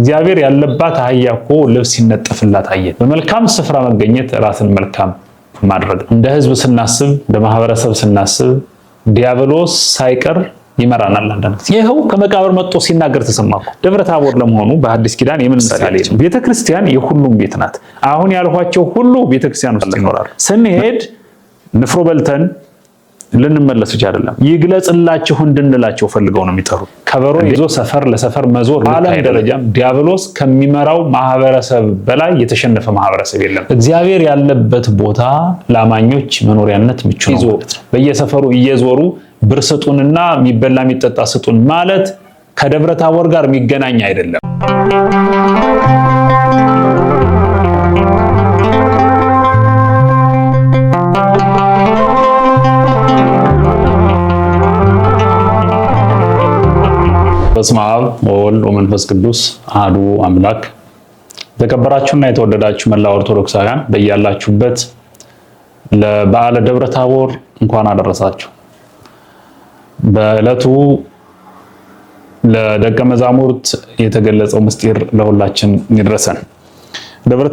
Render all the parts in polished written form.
እግዚአብሔር ያለባት አህያ እኮ ልብስ ሲነጠፍላት አየን። በመልካም ስፍራ መገኘት ራስን መልካም ማድረግ። እንደ ህዝብ ስናስብ፣ እንደ ማህበረሰብ ስናስብ ዲያብሎስ ሳይቀር ይመራናል። አንዳንድ ጊዜ ይኸው ከመቃብር መጥቶ ሲናገር ተሰማኩ። ደብረ ታቦር ለመሆኑ በሐዲስ ኪዳን የምን ምሳሌ ነው? ቤተክርስቲያን የሁሉም ቤት ናት። አሁን ያልኋቸው ሁሉ ቤተክርስቲያን ውስጥ ይኖራሉ። ስንሄድ ንፍሮ በልተን ልንመለስ ብቻ አይደለም፣ ይግለጽላችሁ እንድንላቸው ፈልገው ነው የሚጠሩ። ከበሮ ይዞ ሰፈር ለሰፈር መዞር ዓለም ደረጃም ዲያብሎስ ከሚመራው ማህበረሰብ በላይ የተሸነፈ ማህበረሰብ የለም። እግዚአብሔር ያለበት ቦታ ለአማኞች መኖሪያነት ምቹ ነው። በየሰፈሩ እየዞሩ ብር ስጡንና የሚበላ የሚጠጣ ስጡን ማለት ከደብረ ታቦር ጋር የሚገናኝ አይደለም። በስመ አብ ወወልድ ወመንፈስ ቅዱስ አሐዱ አምላክ። የተከበራችሁና የተወደዳችሁ መላ ኦርቶዶክሳውያን በያላችሁበት ለበዓለ ደብረ ታቦር እንኳን አደረሳችሁ። በዕለቱ ለደቀ መዛሙርት የተገለጸው ምስጢር ለሁላችን ይድረሰን። ደብረ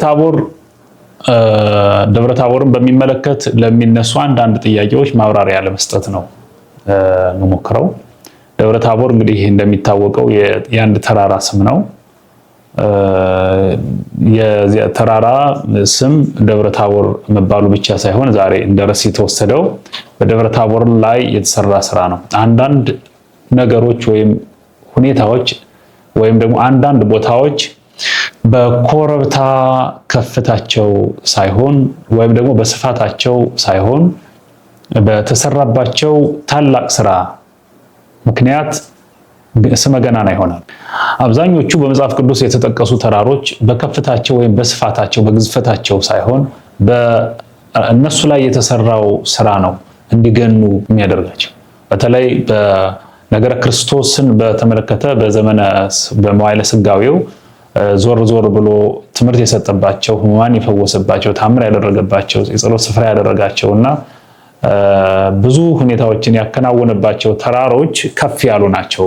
ታቦርን በሚመለከት ለሚነሱ አንዳንድ ጥያቄዎች ማብራሪያ ለመስጠት ነው የምሞክረው። ደብረ ታቦር እንግዲህ እንደሚታወቀው የአንድ ተራራ ስም ነው። የዚያ ተራራ ስም ደብረ ታቦር መባሉ ብቻ ሳይሆን ዛሬ እንደ ርዕስ የተወሰደው በደብረ ታቦር ላይ የተሰራ ስራ ነው። አንዳንድ ነገሮች ወይም ሁኔታዎች ወይም ደግሞ አንዳንድ ቦታዎች በኮረብታ ከፍታቸው ሳይሆን ወይም ደግሞ በስፋታቸው ሳይሆን በተሰራባቸው ታላቅ ስራ ምክንያት ስመ ገናና ይሆናል። አብዛኞቹ በመጽሐፍ ቅዱስ የተጠቀሱ ተራሮች በከፍታቸው ወይም በስፋታቸው በግዝፈታቸው ሳይሆን በእነሱ ላይ የተሰራው ስራ ነው እንዲገኑ የሚያደርጋቸው። በተለይ በነገረ ክርስቶስን በተመለከተ በመዋዕለ ሥጋዌው ዞር ዞር ብሎ ትምህርት የሰጠባቸው፣ ሕሙማን የፈወሰባቸው፣ ታምር ያደረገባቸው፣ የጸሎት ስፍራ ያደረጋቸውና ብዙ ሁኔታዎችን ያከናወነባቸው ተራሮች ከፍ ያሉ ናቸው።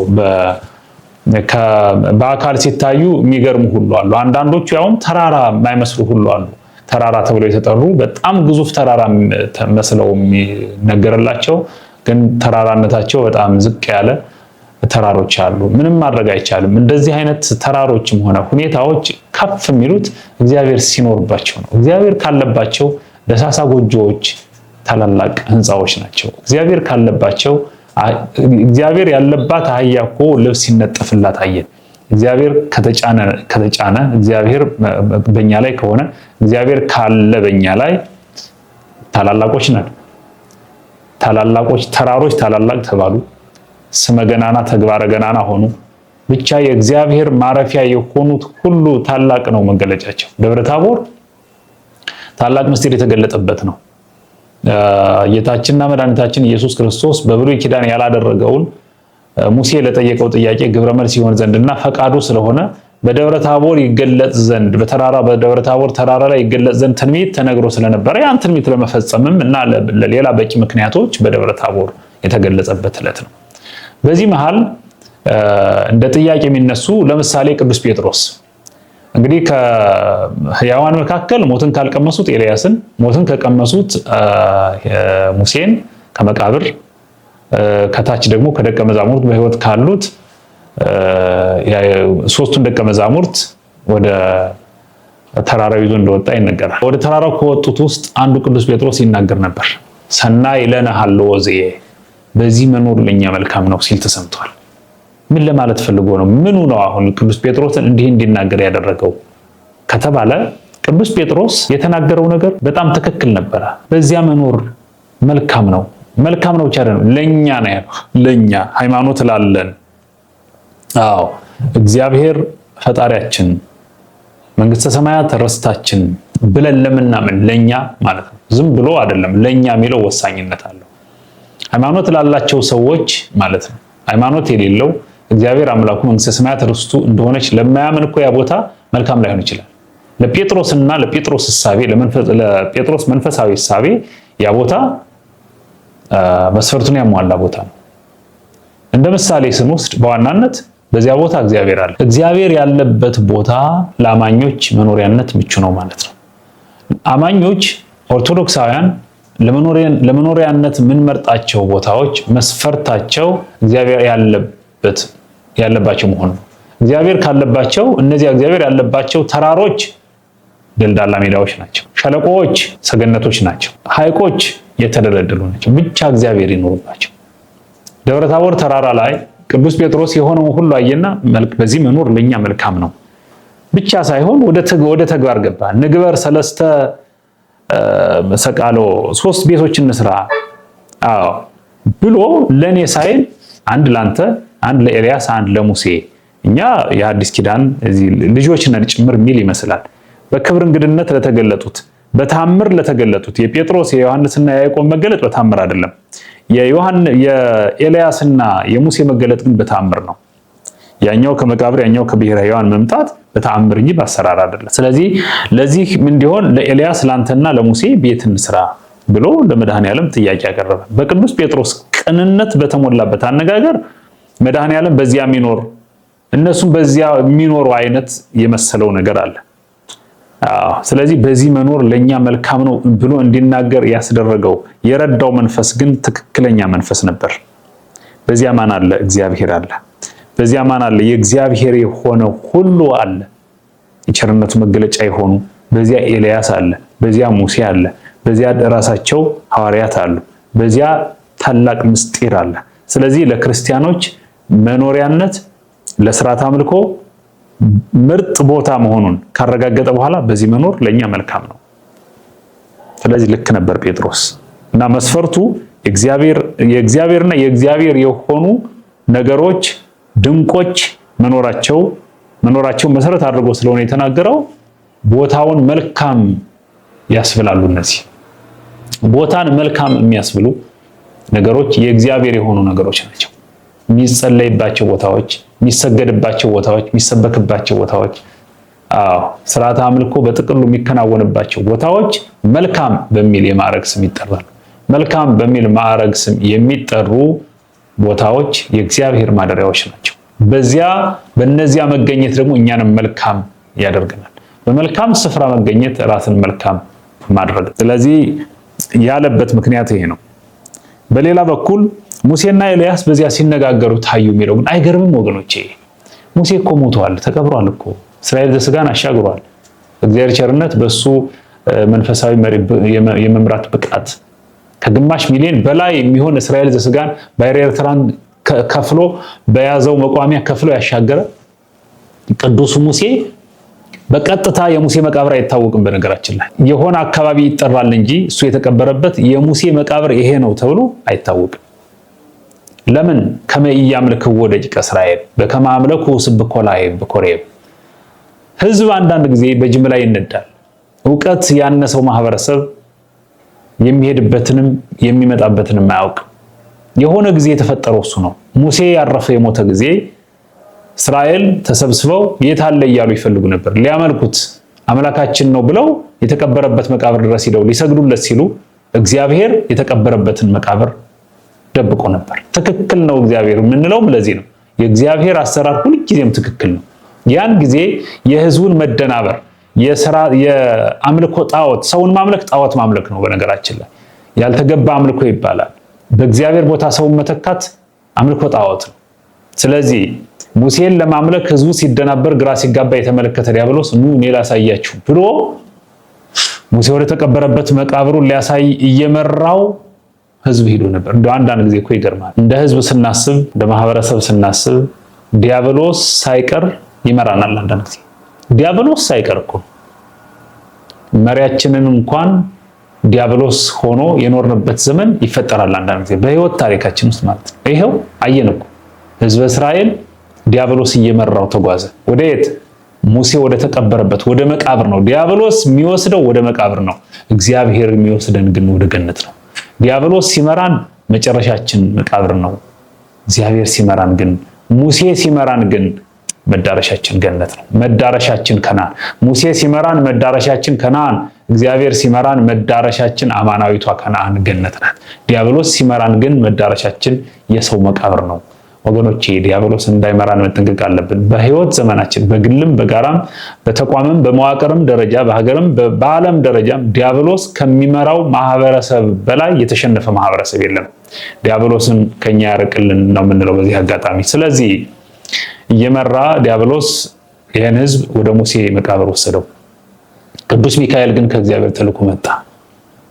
በአካል ሲታዩ የሚገርሙ ሁሉ አሉ። አንዳንዶቹ ያውም ተራራ የማይመስሉ ሁሉ አሉ። ተራራ ተብለው የተጠሩ በጣም ግዙፍ ተራራ መስለው የሚነገርላቸው ግን ተራራነታቸው በጣም ዝቅ ያለ ተራሮች አሉ። ምንም ማድረግ አይቻልም። እንደዚህ አይነት ተራሮችም ሆነ ሁኔታዎች ከፍ የሚሉት እግዚአብሔር ሲኖርባቸው ነው። እግዚአብሔር ካለባቸው ደሳሳ ጎጆዎች ታላላቅ ህንፃዎች ናቸው። እግዚአብሔር ካለባቸው እግዚአብሔር ያለባት አህያ እኮ ልብስ ሲነጠፍላት አየን። እግዚአብሔር ከተጫነ እግዚአብሔር በእኛ ላይ ከሆነ እግዚአብሔር ካለ በእኛ ላይ ታላላቆች ነን። ታላላቆች ተራሮች ታላላቅ ተባሉ። ስመ ገናና ተግባረ ገናና ሆኑ። ብቻ የእግዚአብሔር ማረፊያ የሆኑት ሁሉ ታላቅ ነው መገለጫቸው። ደብረ ታቦር ታላቅ ምስጢር የተገለጠበት ነው። ጌታችንና መድኃኒታችን ኢየሱስ ክርስቶስ በብሉይ ኪዳን ያላደረገውን ሙሴ ለጠየቀው ጥያቄ ግብረ መልስ ይሆን ዘንድና ፈቃዱ ስለሆነ በደብረ ታቦር ይገለጽ ዘንድ በደብረ ታቦር ተራራ ላይ ይገለጽ ዘንድ ትንቢት ተነግሮ ስለነበረ ያን ትንቢት ለመፈጸምም እና ለሌላ በቂ ምክንያቶች በደብረ ታቦር የተገለጸበት ዕለት ነው። በዚህ መሃል እንደ ጥያቄ የሚነሱ ለምሳሌ ቅዱስ ጴጥሮስ እንግዲህ ከሕያዋን መካከል ሞትን ካልቀመሱት ኤልያስን፣ ሞትን ከቀመሱት ሙሴን ከመቃብር ከታች ደግሞ ከደቀ መዛሙርት በሕይወት ካሉት ሶስቱን ደቀ መዛሙርት ወደ ተራራው ይዞ እንደወጣ ይነገራል። ወደ ተራራው ከወጡት ውስጥ አንዱ ቅዱስ ጴጥሮስ ይናገር ነበር። ሰናይ ለነ ሀልዎ ዝየ፣ በዚህ መኖር ለኛ መልካም ነው ሲል ተሰምቷል። ምን ለማለት ፈልጎ ነው? ምኑ ነው አሁን ቅዱስ ጴጥሮስን እንዲህ እንዲናገር ያደረገው ከተባለ ቅዱስ ጴጥሮስ የተናገረው ነገር በጣም ትክክል ነበረ። በዚያ መኖር መልካም ነው። መልካም ነው ብቻ አይደለም፣ ለኛ ነው ያለው። ለኛ ሃይማኖት ላለን፣ አዎ እግዚአብሔር ፈጣሪያችን፣ መንግስተ ሰማያት ርስታችን ብለን ለምናምን ለኛ ማለት ነው። ዝም ብሎ አይደለም። ለኛ የሚለው ወሳኝነት አለው። ሃይማኖት ላላቸው ሰዎች ማለት ነው። ሃይማኖት የሌለው እግዚአብሔር አምላኩ መንግስተ ሰማያት ርስቱ እንደሆነች ለማያምን እኮ ያ ቦታ መልካም ላይሆን ይችላል። ለጴጥሮስና ለጴጥሮስ ሐሳቤ ለጴጥሮስ መንፈሳዊ ሐሳቤ ያ ቦታ መስፈርቱን ያሟላ ቦታ ነው። እንደ ምሳሌ ስንወስድ በዋናነት በዚያ ቦታ እግዚአብሔር አለ። እግዚአብሔር ያለበት ቦታ ለአማኞች መኖሪያነት ምቹ ነው ማለት ነው። አማኞች ኦርቶዶክሳውያን ለመኖሪያነት የምንመርጣቸው ቦታዎች መስፈርታቸው እግዚአብሔር ያለባቸው መሆን ነው። እግዚአብሔር ካለባቸው እነዚያ እግዚአብሔር ያለባቸው ተራሮች ደልዳላ ሜዳዎች ናቸው። ሸለቆዎች ሰገነቶች ናቸው። ሐይቆች የተደለደሉ ናቸው። ብቻ እግዚአብሔር ይኖርባቸው። ደብረ ታቦር ተራራ ላይ ቅዱስ ጴጥሮስ የሆነው ሁሉ አየና በዚህ መኖር ለኛ መልካም ነው ብቻ ሳይሆን ወደ ተግባር ገባ። ንግበር ሰለስተ ሰቃሎ 3 ቤቶች እንስራ ብሎ ለኔ ሳይል አንድ ላንተ፣ አንድ ለኤልያስ፣ አንድ ለሙሴ እኛ የሐዲስ ኪዳን እዚህ ልጆች ነን ጭምር ሚል ይመስላል። በክብር እንግድነት ለተገለጡት በታምር ለተገለጡት የጴጥሮስ የዮሐንስና የያዕቆብ መገለጥ በታምር አይደለም። የኤልያስና የሙሴ መገለጥ ግን በታምር ነው። ያኛው ከመቃብር ያኛው ከብሔረ ሕያዋን መምጣት በተአምር እንጂ በአሰራር አይደለም። ስለዚህ ለዚህ ምን እንዲሆን ለኤልያስ ላንተና ለሙሴ ቤት እንስራ ብሎ ለመድኃኔዓለም ጥያቄ ያቀረበ በቅዱስ ጴጥሮስ ቅንነት በተሞላበት አነጋገር መድኃኔዓለም በዚያ የሚኖር እነሱም በዚያ የሚኖሩ አይነት የመሰለው ነገር አለ። ስለዚህ በዚህ መኖር ለኛ መልካም ነው ብሎ እንዲናገር ያስደረገው የረዳው መንፈስ ግን ትክክለኛ መንፈስ ነበር። በዚያ ማን አለ? እግዚአብሔር አለ። በዚያ ማን አለ? የእግዚአብሔር የሆነ ሁሉ አለ። የቸርነቱ መገለጫ የሆኑ በዚያ ኤልያስ አለ፣ በዚያ ሙሴ አለ፣ በዚያ ራሳቸው ሐዋርያት አሉ፣ በዚያ ታላቅ ምስጢር አለ። ስለዚህ ለክርስቲያኖች መኖሪያነት ለሥርዓተ አምልኮ ምርጥ ቦታ መሆኑን ካረጋገጠ በኋላ በዚህ መኖር ለኛ መልካም ነው። ስለዚህ ልክ ነበር ጴጥሮስ እና መስፈርቱ የእግዚአብሔርና የእግዚአብሔር የሆኑ ነገሮች ድንቆች መኖራቸው መሰረት አድርጎ ስለሆነ የተናገረው ቦታውን መልካም ያስብላሉ። እነዚህ ቦታን መልካም የሚያስብሉ ነገሮች የእግዚአብሔር የሆኑ ነገሮች ናቸው። የሚጸለይባቸው ቦታዎች፣ የሚሰገድባቸው ቦታዎች፣ የሚሰበክባቸው ቦታዎች፣ ስርዓተ አምልኮ በጥቅሉ የሚከናወንባቸው ቦታዎች መልካም በሚል የማዕረግ ስም ይጠራሉ። መልካም በሚል ማዕረግ ስም የሚጠሩ ቦታዎች የእግዚአብሔር ማደሪያዎች ናቸው። በእነዚያ መገኘት ደግሞ እኛንም መልካም ያደርገናል። በመልካም ስፍራ መገኘት ራስን መልካም ማድረግ። ስለዚህ ያለበት ምክንያት ይሄ ነው። በሌላ በኩል ሙሴና ኤልያስ በዚያ ሲነጋገሩ ታዩ የሚለው ግን አይገርምም ወገኖቼ? ሙሴ እኮ ሞቷል፣ ተቀብሯል እኮ እስራኤል ዘሥጋን አሻግሯል። እግዚአብሔር ቸርነት በሱ መንፈሳዊ የመምራት ብቃት ከግማሽ ሚሊዮን በላይ የሚሆን እስራኤል ዘሥጋን ባሕረ ኤርትራን ከፍሎ በያዘው መቋሚያ ከፍሎ ያሻገረ ቅዱሱ ሙሴ በቀጥታ የሙሴ መቃብር አይታወቅም። በነገራችን ላይ የሆነ አካባቢ ይጠራል እንጂ እሱ የተቀበረበት የሙሴ መቃብር ይሄ ነው ተብሎ አይታወቅም። ለምን? ከመ ኢያምልክዎ ደቂቀ እስራኤል በከመ አምለኩ ስብሖ ለአብ በኮሬብ። ህዝብ አንዳንድ ጊዜ በጅምላ ይነዳል። ዕውቀት ያነሰው ማህበረሰብ የሚሄድበትንም የሚመጣበትንም አያውቅም። የሆነ ጊዜ የተፈጠረው እሱ ነው። ሙሴ ያረፈ የሞተ ጊዜ እስራኤል ተሰብስበው የት አለ እያሉ ይፈልጉ ነበር። ሊያመልኩት አምላካችን ነው ብለው የተቀበረበት መቃብር ድረስ ሄደው ሊሰግዱለት ሲሉ እግዚአብሔር የተቀበረበትን መቃብር ደብቆ ነበር። ትክክል ነው እግዚአብሔር የምንለውም ለዚህ ነው። የእግዚአብሔር አሰራር ሁልጊዜም ትክክል ነው። ያን ጊዜ የህዝቡን መደናበር የአምልኮ ጣዖት፣ ሰውን ማምለክ ጣዖት ማምለክ ነው። በነገራችን ላይ ያልተገባ አምልኮ ይባላል። በእግዚአብሔር ቦታ ሰውን መተካት አምልኮ ጣዖት ነው። ስለዚህ ሙሴን ለማምለክ ህዝቡ ሲደናበር ግራ ሲጋባ የተመለከተ ዲያብሎስ ኑ እኔ ላሳያችሁ ብሎ ሙሴ ወደ ተቀበረበት መቃብሩን ሊያሳይ እየመራው ህዝብ ሄዶ ነበር። እንደው አንዳንድ ጊዜ እኮ ይገርማል። እንደ ህዝብ ስናስብ፣ እንደ ማህበረሰብ ስናስብ ዲያብሎስ ሳይቀር ይመራናል። አንዳንድ ጊዜ ዲያብሎስ ሳይቀር እኮ መሪያችንን እንኳን ዲያብሎስ ሆኖ የኖርንበት ዘመን ይፈጠራል። አንዳንድ ጊዜ በህይወት ታሪካችን ውስጥ ማለት ነው። ይሄው አየን እኮ ህዝበ እስራኤል ዲያብሎስ እየመራው ተጓዘ። ወደ የት? ሙሴ ወደ ተቀበረበት ወደ መቃብር ነው። ዲያብሎስ የሚወስደው ወደ መቃብር ነው። እግዚአብሔር የሚወስደን ግን ወደ ገነት ነው። ዲያብሎስ ሲመራን መጨረሻችን መቃብር ነው። እግዚአብሔር ሲመራን ግን ሙሴ ሲመራን ግን መዳረሻችን ገነት ነው። መዳረሻችን ከነዓን። ሙሴ ሲመራን መዳረሻችን ከነዓን፣ እግዚአብሔር ሲመራን መዳረሻችን አማናዊቷ ከነዓን ገነት ናት። ዲያብሎስ ሲመራን ግን መዳረሻችን የሰው መቃብር ነው። ወገኖቼ ዲያብሎስ እንዳይመራን መጠንቀቅ አለብን። በህይወት ዘመናችን በግልም በጋራም በተቋምም በመዋቅርም ደረጃ በሀገርም በዓለም ደረጃም ዲያብሎስ ከሚመራው ማህበረሰብ በላይ የተሸነፈ ማህበረሰብ የለም። ዲያብሎስን ከኛ ያርቅልን ነው የምንለው በዚህ አጋጣሚ። ስለዚህ እየመራ ዲያብሎስ ይህን ህዝብ ወደ ሙሴ መቃብር ወሰደው። ቅዱስ ሚካኤል ግን ከእግዚአብሔር ተልኮ መጣ።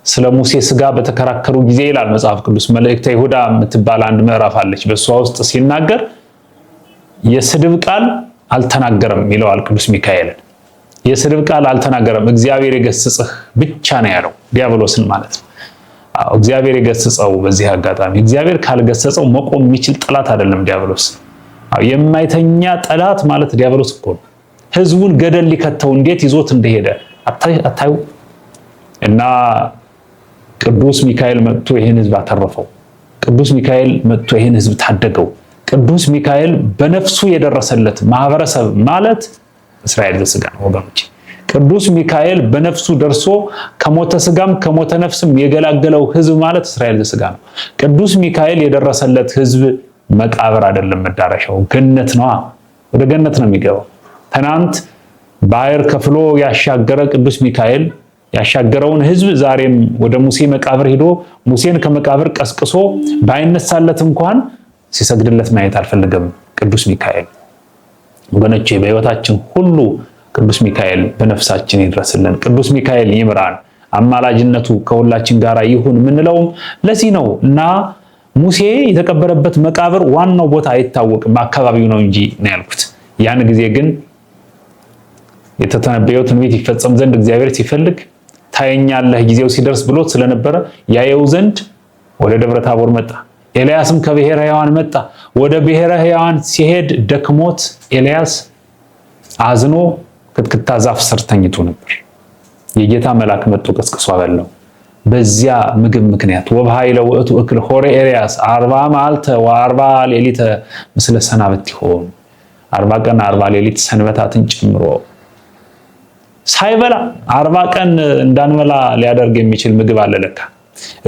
ስለ ሙሴ ስጋ በተከራከሩ ጊዜ ይላል መጽሐፍ ቅዱስ መልእክተ ይሁዳ የምትባል አንድ ምዕራፍ አለች። በሷ ውስጥ ሲናገር የስድብ ቃል አልተናገረም ይለዋል ቅዱስ ሚካኤል። የስድብ ቃል አልተናገረም፣ እግዚአብሔር የገስጽህ ብቻ ነው ያለው ዲያብሎስን ማለት ነው። እግዚአብሔር የገስጸው። በዚህ አጋጣሚ እግዚአብሔር ካልገሰጸው መቆም የሚችል ጠላት አይደለም ዲያብሎስ። የማይተኛ ጠላት ማለት ዲያብሎስ እኮ ነው። ህዝቡን ገደል ሊከተው እንዴት ይዞት እንደሄደ አታዩ? እና ቅዱስ ሚካኤል መጥቶ ይህን ህዝብ አተረፈው። ቅዱስ ሚካኤል መጥቶ ይህን ህዝብ ታደገው። ቅዱስ ሚካኤል በነፍሱ የደረሰለት ማህበረሰብ ማለት እስራኤል ዘሥጋ ነው ወገኖች። ቅዱስ ሚካኤል በነፍሱ ደርሶ ከሞተ ስጋም ከሞተ ነፍስም የገላገለው ህዝብ ማለት እስራኤል ዘሥጋ ነው። ቅዱስ ሚካኤል የደረሰለት ህዝብ መቃብር አይደለም መዳረሻው፣ ገነት ነው። ወደ ገነት ነው የሚገባው። ትናንት ባህር ከፍሎ ያሻገረ ቅዱስ ሚካኤል ያሻገረውን ህዝብ ዛሬም ወደ ሙሴ መቃብር ሄዶ ሙሴን ከመቃብር ቀስቅሶ ባይነሳለት እንኳን ሲሰግድለት ማየት አልፈልግም ቅዱስ ሚካኤል። ወገኖቼ በህይወታችን ሁሉ ቅዱስ ሚካኤል በነፍሳችን ይድረስልን። ቅዱስ ሚካኤል ይምራን። አማላጅነቱ ከሁላችን ጋር ይሁን የምንለውም ለዚህ ነው እና ሙሴ የተቀበረበት መቃብር ዋናው ቦታ አይታወቅም፣ አካባቢው ነው እንጂ ነው ያልኩት። ያን ጊዜ ግን የተተነበየው ትንቢት ይፈጸም ዘንድ እግዚአብሔር ሲፈልግ ታየኛለህ ጊዜው ሲደርስ ብሎት ስለነበረ ያየው ዘንድ ወደ ደብረ ታቦር መጣ። ኤልያስም ከብሔረ ሕያዋን መጣ። ወደ ብሔረ ሕያዋን ሲሄድ ደክሞት ኤልያስ አዝኖ ክትክታ ዛፍ ስር ተኝቶ ነበር። የጌታ መልአክ መጥቶ ቀስቅሶ አበላው። በዚያ ምግብ ምክንያት ወበኃይለ ውእቱ እክል ሆረ ኤልያስ 40 መዓልተ ወ40 ሌሊተ ምስለ ሰናብቲሆሙ 40 ቀን 40 ሌሊት ሰንበታትን ጨምሮ ሳይበላ 40 ቀን እንዳንበላ ሊያደርግ የሚችል ምግብ አለ። ለካ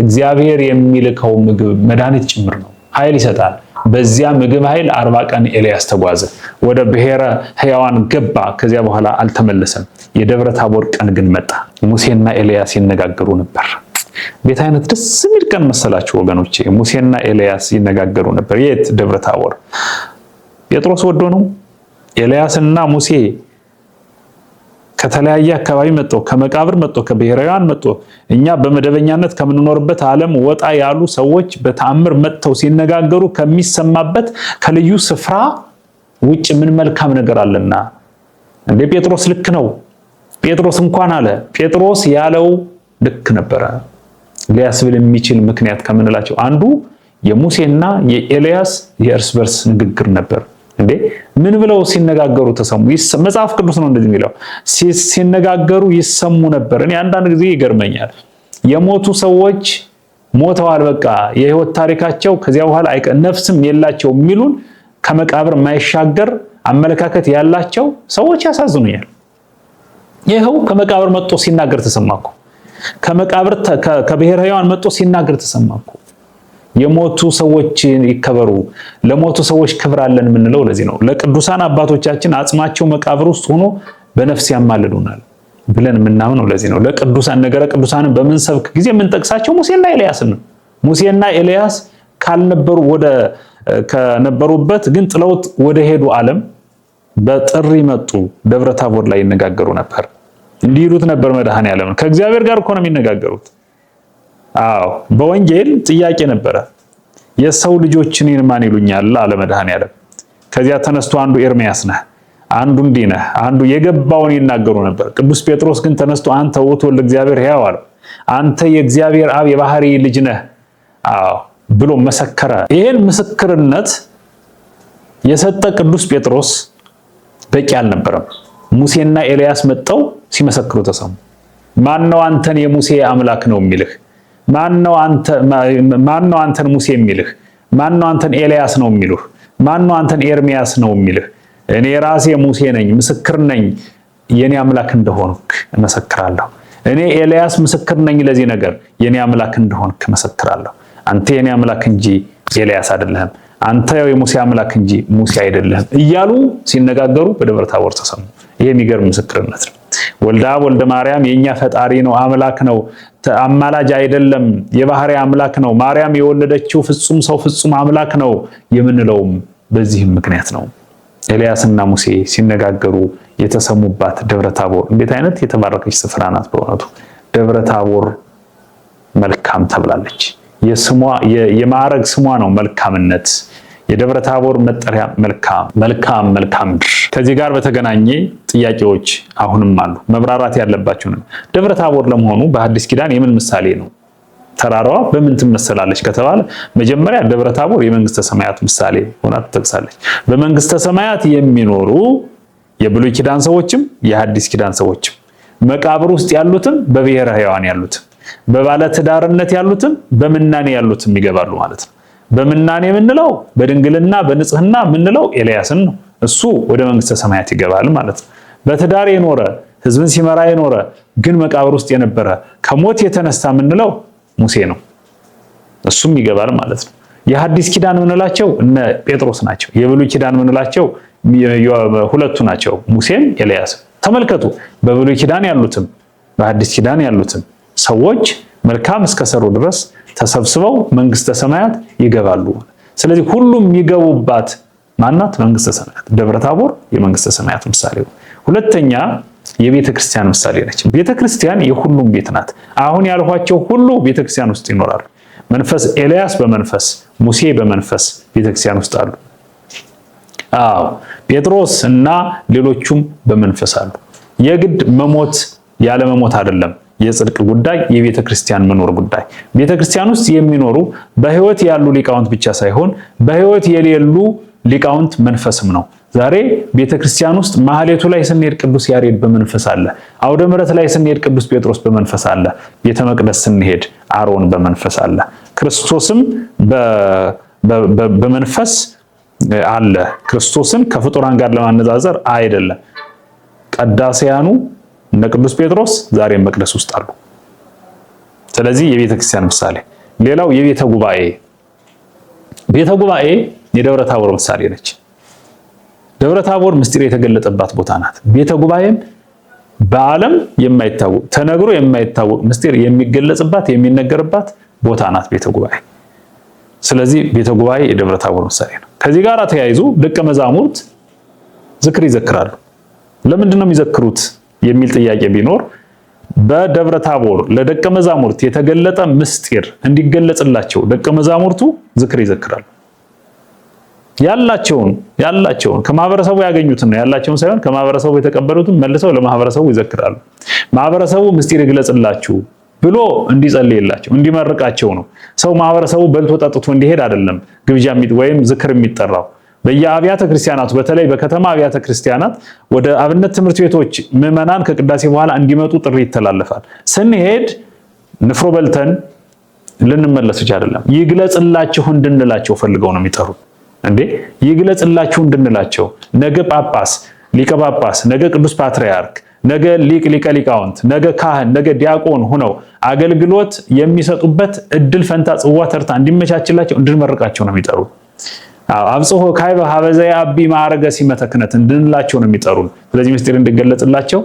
እግዚአብሔር የሚልከው ምግብ መድኃኒት ጭምር ነው፣ ኃይል ይሰጣል። በዚያ ምግብ ኃይል 40 ቀን ኤልያስ ተጓዘ፣ ወደ ብሔረ ሕያዋን ገባ። ከዚያ በኋላ አልተመለሰም። የደብረ ታቦር ቀን ግን መጣ። ሙሴና ኤልያስ ይነጋገሩ ነበር። ቤት አይነት ደስ የሚል ቀን መሰላችሁ ወገኖቼ። ሙሴና ኤልያስ ይነጋገሩ ነበር። የት? ደብረ ታቦር። ጴጥሮስ ወዶ ነው። ኤልያስና ሙሴ ከተለያየ አካባቢ መጥቶ ከመቃብር መጥቶ ከብሔረ ሕያዋን መጥቶ እኛ በመደበኛነት ከምንኖርበት ዓለም ወጣ ያሉ ሰዎች በተአምር መጥተው ሲነጋገሩ ከሚሰማበት ከልዩ ስፍራ ውጭ ምን መልካም ነገር አለና? እንደ ጴጥሮስ ልክ ነው። ጴጥሮስ እንኳን አለ። ጴጥሮስ ያለው ልክ ነበረ ሊያስብል የሚችል ምክንያት ከምንላቸው አንዱ የሙሴና የኤልያስ የእርስ በርስ ንግግር ነበር። እንዴ ምን ብለው ሲነጋገሩ ተሰሙ? መጽሐፍ ቅዱስ ነው እንደዚህ የሚለው፣ ሲነጋገሩ ይሰሙ ነበር። እኔ አንዳንድ ጊዜ ይገርመኛል። የሞቱ ሰዎች ሞተዋል፣ በቃ የህይወት ታሪካቸው ከዚያ በኋላ ነፍስም የላቸው የሚሉን ከመቃብር የማይሻገር አመለካከት ያላቸው ሰዎች ያሳዝኑኛል። ይኸው ከመቃብር መጥቶ ሲናገር ተሰማኩ። ከመቃብር ከብሔረ ሕያዋን መጥቶ ሲናገር ተሰማኩ። የሞቱ ሰዎች ይከበሩ፣ ለሞቱ ሰዎች ክብር አለን የምንለው ለዚህ ነው። ለቅዱሳን አባቶቻችን አጽማቸው መቃብር ውስጥ ሆኖ በነፍስ ያማልዱናል ብለን የምናምነው ለዚህ ነው። ለቅዱሳን ነገረ ቅዱሳንን በምንሰብክ ጊዜ የምንጠቅሳቸው ሙሴና ኤልያስን ነው። ሙሴና ኤልያስ ካልነበሩ ከነበሩበት ግን ጥለውት ወደ ሄዱ ዓለም በጥሪ መጡ። ደብረ ታቦር ላይ ይነጋገሩ ነበር። እንዲህ ይሉት ነበር መድኃኔዓለም። ከእግዚአብሔር ጋር እኮ ነው የሚነጋገሩት። አዎ በወንጌል ጥያቄ ነበረ። የሰው ልጆች እኔን ማን ይሉኛል አለ መድኃኔዓለም። ከዚያ ተነስቶ አንዱ ኤርምያስ ነህ፣ አንዱ እንዲህ ነህ፣ አንዱ የገባውን ይናገሩ ነበር። ቅዱስ ጴጥሮስ ግን ተነስቶ አንተ ውእቱ ወልደ እግዚአብሔር ሕያው አለው። አንተ የእግዚአብሔር አብ የባህሪ ልጅ ነህ ብሎ መሰከረ። ይሄን ምስክርነት የሰጠ ቅዱስ ጴጥሮስ በቂ አልነበረም። ሙሴና ኤልያስ መጥተው ሲመሰክሩ ተሰሙ። ማነው አንተን የሙሴ አምላክ ነው የሚልህ? ማነው አንተን ሙሴ የሚልህ? ማነው አንተን ኤልያስ ነው የሚሉህ? ማነው አንተን ኤርሚያስ ነው የሚልህ? እኔ ራሴ ሙሴ ነኝ፣ ምስክር ነኝ። የኔ አምላክ እንደሆንክ እመሰክራለሁ። እኔ ኤልያስ ምስክር ነኝ ለዚህ ነገር፣ የኔ አምላክ እንደሆንክ እመሰክራለሁ። አንተ የኔ አምላክ እንጂ ኤልያስ አይደለህም። አንተ የሙሴ አምላክ እንጂ ሙሴ አይደለህም እያሉ ሲነጋገሩ በደብረ ታቦር ተሰሙ። ይሄ የሚገርም ምስክርነት ነው። ወልደ አብ ወልደ ማርያም የኛ ፈጣሪ ነው፣ አምላክ ነው፣ አማላጅ አይደለም፣ የባህሪ አምላክ ነው፣ ማርያም የወለደችው ፍጹም ሰው ፍጹም አምላክ ነው የምንለውም በዚህም ምክንያት ነው። ኤልያስና ሙሴ ሲነጋገሩ የተሰሙባት ደብረ ታቦር እንዴት አይነት የተባረከች ስፍራ ናት! በእውነቱ ደብረ ታቦር መልካም ተብላለች። የማዕረግ ስሟ ነው መልካምነት። የደብረ ታቦር መጠሪያ መልካም ምድር። ከዚህ ጋር በተገናኘ ጥያቄዎች አሁንም አሉ፣ መብራራት ያለባቸው ነው። ደብረ ታቦር ለመሆኑ በሐዲስ ኪዳን የምን ምሳሌ ነው? ተራራዋ በምን ትመሰላለች ከተባለ መጀመሪያ ደብረ ታቦር የመንግስተ ሰማያት ምሳሌ ሆና ትጠቅሳለች። በመንግስተ ሰማያት የሚኖሩ የብሉይ ኪዳን ሰዎችም የሐዲስ ኪዳን ሰዎችም መቃብር ውስጥ ያሉትም በብሔረ ሕያዋን ያሉትም በባለ ትዳርነት ያሉትም በምናኔ ያሉትም ይገባሉ ማለት ነው። በምናኔ የምንለው በድንግልና በንጽህና የምንለው ኤልያስን ነው። እሱ ወደ መንግስተ ሰማያት ይገባል ማለት ነው። በትዳር የኖረ ህዝብን ሲመራ የኖረ ግን መቃብር ውስጥ የነበረ ከሞት የተነሳ የምንለው ሙሴ ነው። እሱም ይገባል ማለት ነው። የሐዲስ ኪዳን የምንላቸው እነ ጴጥሮስ ናቸው። የብሉይ ኪዳን የምንላቸው ሁለቱ ናቸው፣ ሙሴም ኤልያስ። ተመልከቱ፣ በብሉይ ኪዳን ያሉትም በሐዲስ ኪዳን ያሉትም ሰዎች መልካም እስከሰሩ ድረስ ተሰብስበው መንግስተ ሰማያት ይገባሉ። ስለዚህ ሁሉም የሚገቡባት ማናት? መንግስተ ሰማያት። ደብረ ታቦር የመንግስተ ሰማያት ምሳሌ ነው። ሁለተኛ የቤተ ክርስቲያን ምሳሌ ነች። ቤተ ክርስቲያን የሁሉም ቤት ናት። አሁን ያልኋቸው ሁሉ ቤተ ክርስቲያን ውስጥ ይኖራሉ። መንፈስ ኤልያስ በመንፈስ ሙሴ በመንፈስ ቤተ ክርስቲያን ውስጥ አሉ። ጴጥሮስ እና ሌሎቹም በመንፈስ አሉ። የግድ መሞት ያለ መሞት አይደለም የጽድቅ ጉዳይ፣ የቤተ ክርስቲያን መኖር ጉዳይ። ቤተ ክርስቲያን ውስጥ የሚኖሩ በህይወት ያሉ ሊቃውንት ብቻ ሳይሆን በህይወት የሌሉ ሊቃውንት መንፈስም ነው። ዛሬ ቤተ ክርስቲያን ውስጥ ማህሌቱ ላይ ስንሄድ ቅዱስ ያሬድ በመንፈስ አለ። አውደ ምሕረት ላይ ስንሄድ ቅዱስ ጴጥሮስ በመንፈስ አለ። ቤተ መቅደስ ስንሄድ አሮን በመንፈስ አለ። ክርስቶስም በመንፈስ አለ። ክርስቶስን ከፍጡራን ጋር ለማነጻጸር አይደለም። ቀዳሴያኑ እነ ቅዱስ ጴጥሮስ ዛሬም መቅደስ ውስጥ አሉ። ስለዚህ የቤተ ክርስቲያን ምሳሌ። ሌላው የቤተ ጉባኤ የደብረ ታቦር ምሳሌ ነች። ደብረ ታቦር ምስጢር የተገለጠባት ቦታ ናት። ቤተ ጉባኤም በዓለም የማይታወቅ ተነግሮ የማይታወቅ ምስጢር የሚገለጽባት የሚነገርባት ቦታ ናት ቤተ ጉባኤ። ስለዚህ ቤተ ጉባኤ የደብረ ታቦር ምሳሌ ነው። ከዚህ ጋር ተያይዞ ደቀ መዛሙርት ዝክር ይዘክራሉ። ለምንድን ነው የሚዘክሩት የሚል ጥያቄ ቢኖር በደብረ ታቦር ለደቀ መዛሙርት የተገለጠ ምስጢር እንዲገለጽላቸው ደቀ መዛሙርቱ ዝክር ይዘክራሉ። ያላቸውን ከማህበረሰቡ ያገኙትን ነው ያላቸውን ሳይሆን ከማህበረሰቡ የተቀበሉትን መልሰው ለማህበረሰቡ ይዘክራሉ። ማህበረሰቡ ምስጢር ይግለጽላችሁ ብሎ እንዲጸልይላቸው እንዲመርቃቸው ነው። ሰው ማህበረሰቡ በልቶ ጠጥቶ እንዲሄድ አይደለም ግብዣ ወይም ዝክር የሚጠራው። በየአብያተ ክርስቲያናቱ በተለይ በከተማ አብያተ ክርስቲያናት ወደ አብነት ትምህርት ቤቶች ምዕመናን ከቅዳሴ በኋላ እንዲመጡ ጥሪ ይተላለፋል። ስንሄድ ንፍሮ በልተን ልንመለስ ብቻ አይደለም፣ ይግለጽላችሁ እንድንላቸው ፈልገው ነው የሚጠሩ። ይግለጽላችሁ እንድንላቸው ነገ ጳጳስ፣ ሊቀ ጳጳስ፣ ነገ ቅዱስ ፓትርያርክ፣ ነገ ሊቀ ሊቃውንት፣ ነገ ካህን፣ ነገ ዲያቆን ሆነው አገልግሎት የሚሰጡበት እድል ፈንታ ጽዋ ተርታ እንዲመቻችላቸው እንድንመርቃቸው ነው የሚጠሩ። አብጽሖ ካይበ ሀበዘ አቢ ማዕረገ ሲመተ ክህነት እንድንላቸው ነው የሚጠሩን። ስለዚህ ምስጢር እንዲገለጽላቸው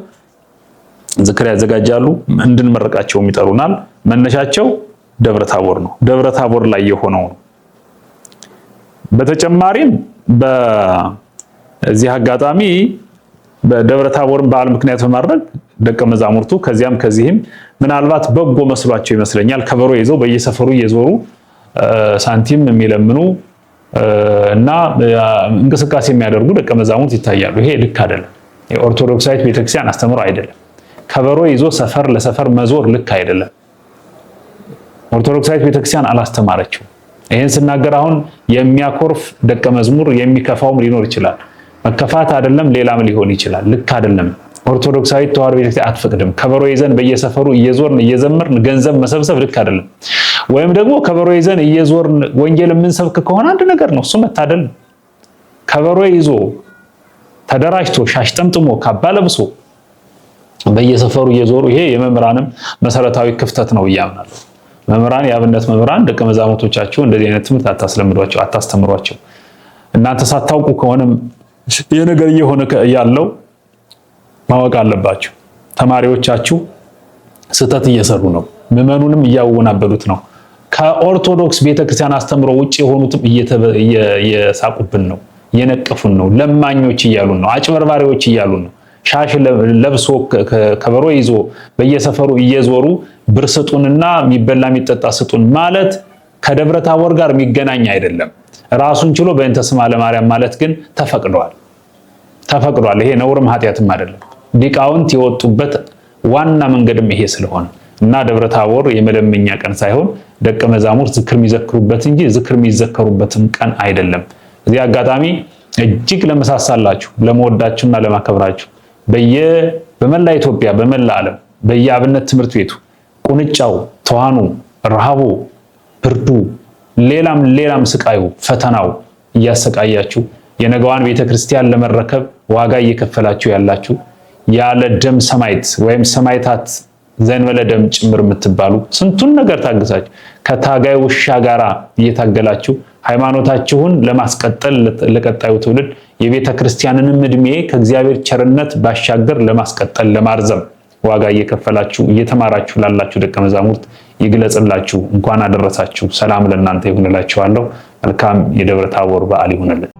ዝክር ያዘጋጃሉ፣ እንድንመርቃቸው ይጠሩናል። መነሻቸው ደብረ ታቦር ነው። ደብረ ታቦር ላይ የሆነው ነው። በተጨማሪም በዚህ አጋጣሚ በደብረ ታቦርን በዓል ምክንያት በማድረግ ደቀ መዛሙርቱ ከዚህም ምናልባት በጎ መስሏቸው ይመስለኛል ከበሮ ይዘው በየሰፈሩ እየዞሩ ሳንቲም የሚለምኑ እና እንቅስቃሴ የሚያደርጉ ደቀ መዛሙርት ይታያሉ። ይሄ ልክ አይደለም። የኦርቶዶክሳዊት ቤተክርስቲያን አስተምሮ አይደለም። ከበሮ ይዞ ሰፈር ለሰፈር መዞር ልክ አይደለም። ኦርቶዶክሳዊት ቤተክርስቲያን አላስተማረችው። ይሄን ስናገር አሁን የሚያኮርፍ ደቀ መዝሙር የሚከፋውም ሊኖር ይችላል። መከፋት አይደለም ሌላም ሊሆን ይችላል። ልክ አይደለም። ኦርቶዶክሳዊት ተዋሕዶ ቤተክርስቲያን አትፈቅድም። ከበሮ ይዘን በየሰፈሩ እየዞርን እየዘመርን ገንዘብ መሰብሰብ ልክ አይደለም። ወይም ደግሞ ከበሮ ይዘን እየዞርን ወንጌል የምንሰብክ ከሆነ አንድ ነገር ነው፣ እሱ መታደል። ከበሮ ይዞ ተደራጅቶ ሻሽ ጠምጥሞ ካባ ለብሶ በየሰፈሩ እየዞሩ ይሄ የመምህራንም መሰረታዊ ክፍተት ነው እያምናለሁ። መምህራን፣ የአብነት መምህራን ደቀ መዛሙርቶቻችሁ እንደዚህ አይነት ትምህርት አታስለምዷቸው፣ አታስተምሯቸው። እናንተ ሳታውቁ ከሆነም የነገር እየሆነ ያለው ማወቅ አለባችሁ። ተማሪዎቻችሁ ስህተት እየሰሩ ነው፣ ምዕመኑንም እያወናበዱት ነው። ከኦርቶዶክስ ቤተክርስቲያን አስተምሮ ውጭ የሆኑትም እየሳቁብን ነው፣ እየነቀፉን ነው፣ ለማኞች እያሉን ነው፣ አጭበርባሪዎች እያሉን ነው። ሻሽ ለብሶ ከበሮ ይዞ በየሰፈሩ እየዞሩ ብር ስጡንና የሚበላ የሚጠጣ ስጡን ማለት ከደብረ ታቦር ጋር የሚገናኝ አይደለም። ራሱን ችሎ በእንተ ስማ ለማርያም ማለት ግን ተፈቅዷል። ይሄ ነውርም ኃጢአትም አይደለም። ሊቃውንት የወጡበት ዋና መንገድም ይሄ ስለሆነ እና ደብረ ታቦር የመለመኛ ቀን ሳይሆን ደቀ መዛሙርት ዝክር የሚዘክሩበት እንጂ ዝክር የሚዘከሩበትም ቀን አይደለም። እዚህ አጋጣሚ እጅግ ለመሳሳላችሁ፣ ለመወዳችሁና ለማከብራችሁ በመላ ኢትዮጵያ በመላ ዓለም በየአብነት ትምህርት ቤቱ ቁንጫው፣ ተዋኑ፣ ረሃቡ፣ ብርዱ፣ ሌላም ስቃዩ፣ ፈተናው እያሰቃያችሁ የነገዋን ቤተክርስቲያን ለመረከብ ዋጋ እየከፈላችሁ ያላችሁ ያለ ደም ሰማዕት ወይም ሰማዕታት ዘንበለ ደም ጭምር የምትባሉ ስንቱን ነገር ታግሳችሁ ከታጋይ ውሻ ጋራ እየታገላችሁ ሃይማኖታችሁን ለማስቀጠል ለቀጣዩ ትውልድ የቤተ ክርስቲያንንም እድሜ ከእግዚአብሔር ቸርነት ባሻገር ለማስቀጠል ለማርዘም ዋጋ እየከፈላችሁ እየተማራችሁ ላላችሁ ደቀ መዛሙርት ይግለጽላችሁ። እንኳን አደረሳችሁ። ሰላም ለእናንተ ይሁንላችኋለሁ። መልካም የደብረ ታቦር በዓል ይሁንልን።